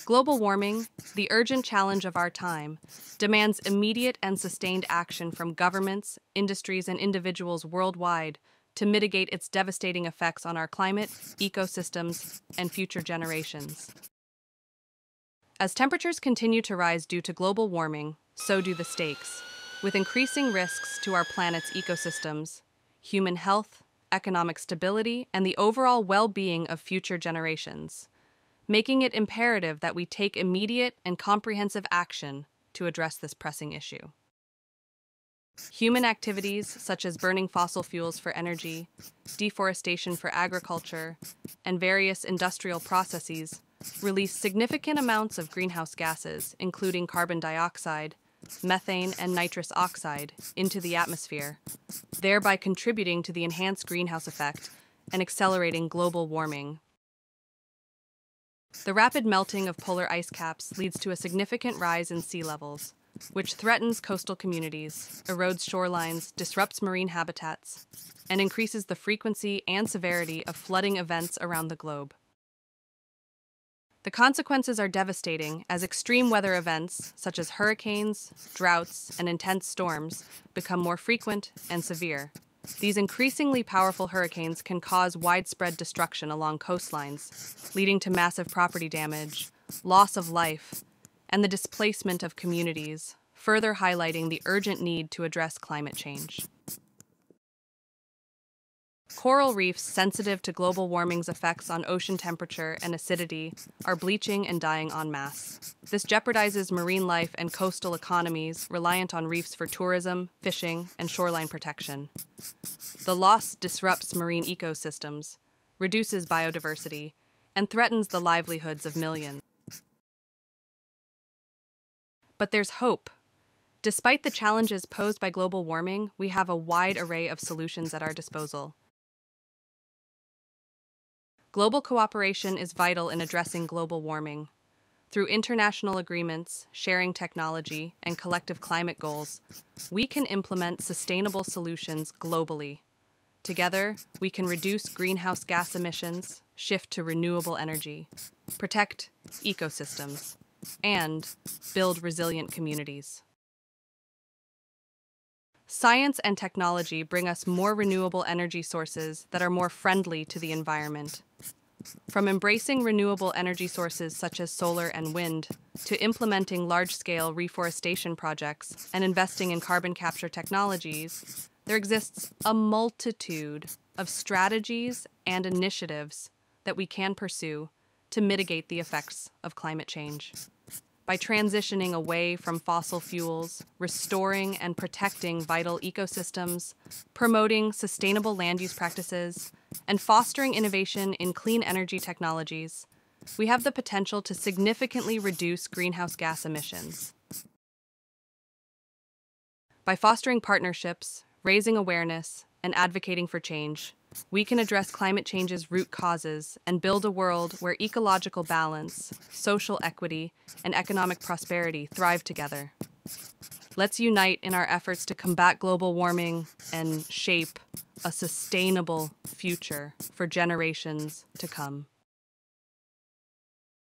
Global warming, the urgent challenge of our time, demands immediate and sustained action from governments, industries, and individuals worldwide to mitigate its devastating effects on our climate, ecosystems, and future generations. As temperatures continue to rise due to global warming, so do the stakes, with increasing risks to our planet's ecosystems, human health, economic stability, and the overall well-being of future generations, making it imperative that we take immediate and comprehensive action to address this pressing issue. Human activities such as burning fossil fuels for energy, deforestation for agriculture, and various industrial processes release significant amounts of greenhouse gases, including carbon dioxide, methane, and nitrous oxide, into the atmosphere, thereby contributing to the enhanced greenhouse effect and accelerating global warming. The rapid melting of polar ice caps leads to a significant rise in sea levels, which threatens coastal communities, erodes shorelines, disrupts marine habitats, and increases the frequency and severity of flooding events around the globe. The consequences are devastating as extreme weather events, such as hurricanes, droughts, and intense storms, become more frequent and severe. These increasingly powerful hurricanes can cause widespread destruction along coastlines, leading to massive property damage, loss of life, and the displacement of communities, further highlighting the urgent need to address climate change. Coral reefs sensitive to global warming's effects on ocean temperature and acidity are bleaching and dying en masse. This jeopardizes marine life and coastal economies reliant on reefs for tourism, fishing, and shoreline protection. The loss disrupts marine ecosystems, reduces biodiversity, and threatens the livelihoods of millions. But there's hope. Despite the challenges posed by global warming, we have a wide array of solutions at our disposal. Global cooperation is vital in addressing global warming. Through international agreements, sharing technology, and collective climate goals, we can implement sustainable solutions globally. Together, we can reduce greenhouse gas emissions, shift to renewable energy, protect ecosystems, and build resilient communities. Science and technology bring us more renewable energy sources that are more friendly to the environment. From embracing renewable energy sources such as solar and wind, to implementing large-scale reforestation projects and investing in carbon capture technologies, there exists a multitude of strategies and initiatives that we can pursue to mitigate the effects of climate change. By transitioning away from fossil fuels, restoring and protecting vital ecosystems, promoting sustainable land use practices, and fostering innovation in clean energy technologies, we have the potential to significantly reduce greenhouse gas emissions. By fostering partnerships, raising awareness, and advocating for change, we can address climate change's root causes and build a world where ecological balance, social equity, and economic prosperity thrive together. Let's unite in our efforts to combat global warming and shape a sustainable future for generations to come.